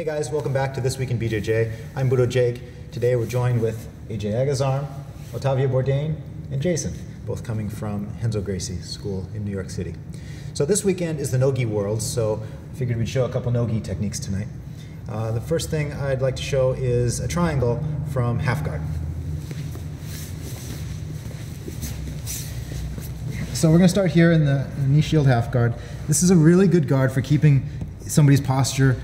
Hey guys, welcome back to This Week in BJJ. I'm Budo Jake. Today we're joined with AJ Agazarm, Otavia Bourdain, and Jason, both coming from Renzo Gracie School in New York City. So this weekend is the no-gi world, so I figured we'd show a couple no-gi techniques tonight. The first thing I'd like to show is a triangle from half guard. So we're going to start here in the knee shield half guard. This is a really good guard for keeping somebody's posture,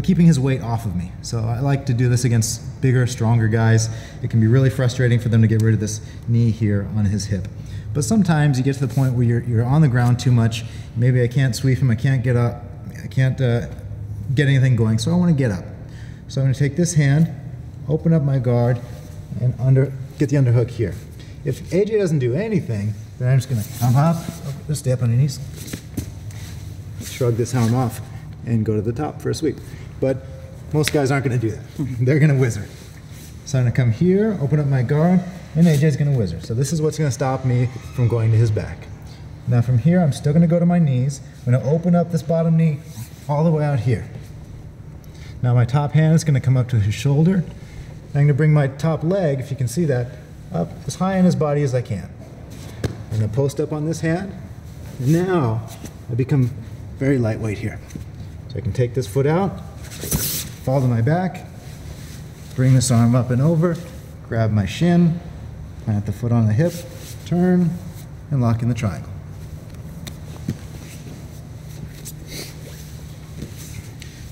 keeping his weight off of me. So I like to do this against bigger, stronger guys. It can be really frustrating for them to get rid of this knee here on his hip. But sometimes you get to the point where you're on the ground too much. Maybe I can't sweep him, I can't get up, I can't get anything going, so I want to get up. So I'm going to take this hand, open up my guard, and get the underhook here. If AJ doesn't do anything, then I'm just going to come up, just stay up on your knees, shrug this arm off, and go to the top for a sweep. But most guys aren't going to do that. They're going to whizzer. So I'm going to come here, open up my guard, and AJ's going to whizzer. So this is what's going to stop me from going to his back. Now from here, I'm still going to go to my knees. I'm going to open up this bottom knee all the way out here. Now my top hand is going to come up to his shoulder. I'm going to bring my top leg, if you can see that, up as high in his body as I can. I'm going to post up on this hand. Now I become very lightweight here. So I can take this foot out, fall to my back, bring this arm up and over, grab my shin, plant the foot on the hip, turn, and lock in the triangle.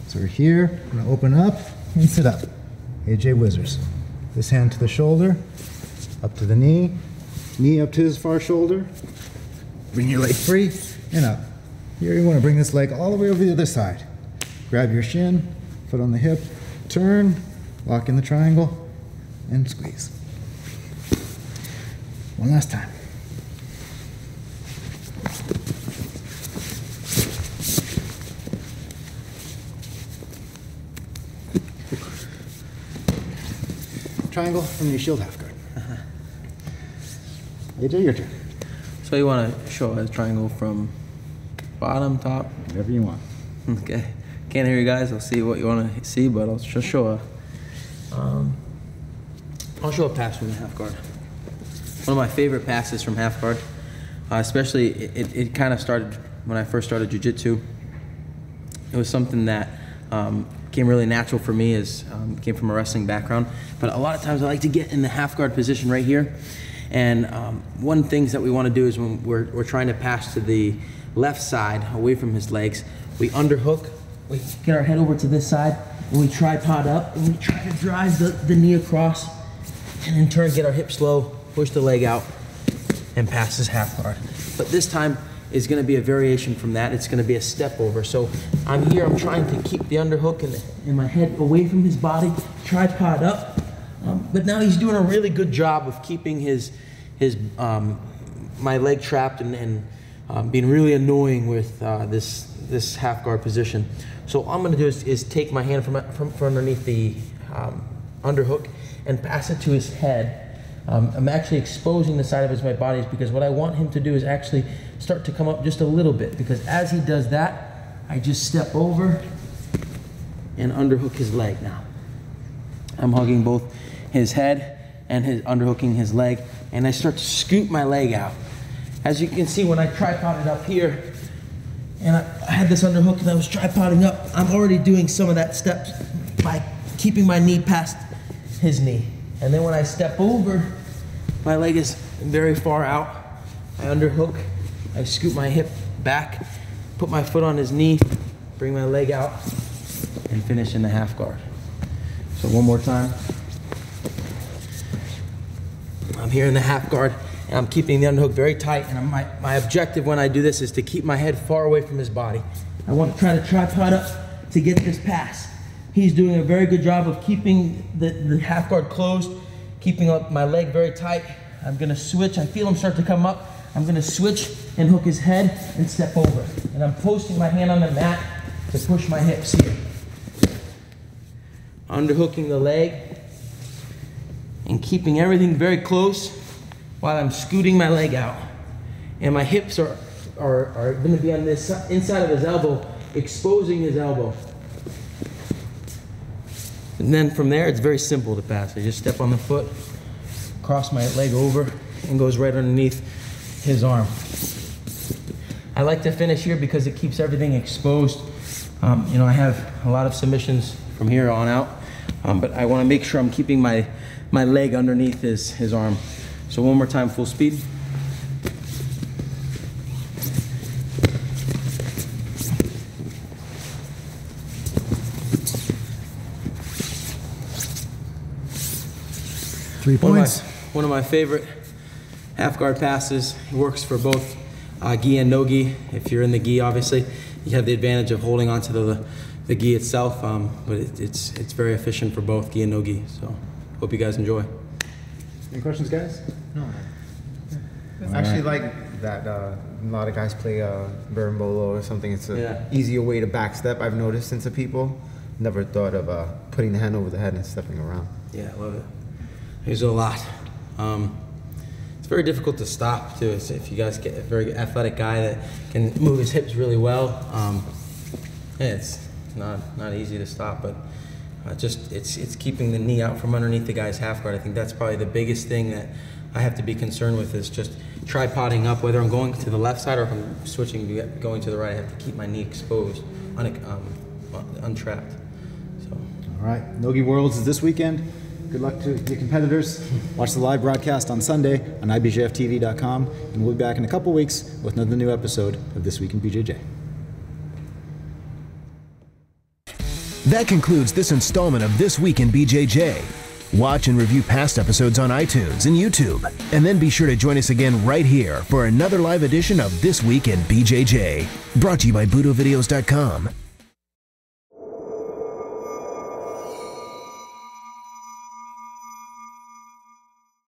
So we're here, I'm gonna open up and sit up. AJ whizzers. This hand to the shoulder, up to the knee up to his far shoulder, bring your leg free, and up. Here you want to bring this leg all the way over the other side. Grab your shin, foot on the hip, turn, lock in the triangle, and squeeze. One last time. Triangle from your shield half guard. AJ, your turn. So you want to show a triangle from bottom, top? Whatever you want. Okay. Can't hear you guys. I'll see what you want to see, but I'll just show a. I'll show a pass from the half guard. One of my favorite passes from half guard, especially it kind of started when I first started jiu-jitsu. It was something that came really natural for me as came from a wrestling background. But a lot of times I like to get in the half guard position right here. And one things that we want to do is when we're trying to pass to the left side away from his legs, we underhook, we get our head over to this side, and we tripod up, and we try to drive the knee across, and in turn get our hips low, push the leg out, and pass his half guard. But this time is going to be a variation from that. It's going to be a step over. So I'm here, I'm trying to keep the underhook and my head away from his body, tripod up. But now he's doing a really good job of keeping my leg trapped and being really annoying with this half guard position. So all I'm going to do is take my hand from underneath the underhook and pass it to his head. I'm actually exposing the side of my body because what I want him to do is actually start to come up just a little bit, because as he does that, I just step over and underhook his leg now. I'm hugging both his head and underhooking his leg, and I start to scoot my leg out. As you can see, when I tripoded up here, and I had this underhook and I was tripoding up, I'm already doing some of that steps by keeping my knee past his knee. And then when I step over, my leg is very far out. I underhook, I scoot my hip back, put my foot on his knee, bring my leg out, and finish in the half guard. So one more time. I'm here in the half guard, and I'm keeping the underhook very tight, and my objective when I do this is to keep my head far away from his body. I want to try to tripod up to get this pass. He's doing a very good job of keeping the half guard closed, keeping up my leg very tight. I'm going to switch. I feel him start to come up. I'm going to switch and hook his head and step over. And I'm posting my hand on the mat to push my hips here. Underhooking the leg and keeping everything very close while I'm scooting my leg out. And my hips are going to be on this inside of his elbow, exposing his elbow. And then from there, it's very simple to pass. I just step on the foot, cross my leg over, and goes right underneath his arm. I like to finish here because it keeps everything exposed. You know, I have a lot of submissions from here on out, but I want to make sure I'm keeping my leg underneath his arm. So one more time, full speed. One of my favorite half guard passes. It works for both gi and no gi. If you're in the gi, obviously, you have the advantage of holding onto the gi itself, but it's very efficient for both gi and no gi. So hope you guys enjoy. Any questions, guys? No. I actually like that a lot of guys play berimbolo or something. It's an easier way to backstep, I've noticed, into people. Never thought of putting the hand over the head and stepping around. Yeah, I love it. There's a lot. It's very difficult to stop too. So if you guys get a very athletic guy that can move his hips really well, yeah, it's not easy to stop. But just it's keeping the knee out from underneath the guy's half guard. I think that's probably the biggest thing that I have to be concerned with, is just tripoding up. Whether I'm going to the left side or if I'm switching going to the right, I have to keep my knee exposed, untrapped. So. All right, Nogi Worlds is this weekend. Good luck to your competitors. Watch the live broadcast on Sunday on BJJ.com, and we'll be back in a couple weeks with another new episode of This Week in BJJ. That concludes this installment of This Week in BJJ. Watch and review past episodes on iTunes and YouTube, and then be sure to join us again right here for another live edition of This Week in BJJ, brought to you by BudoVideos.com.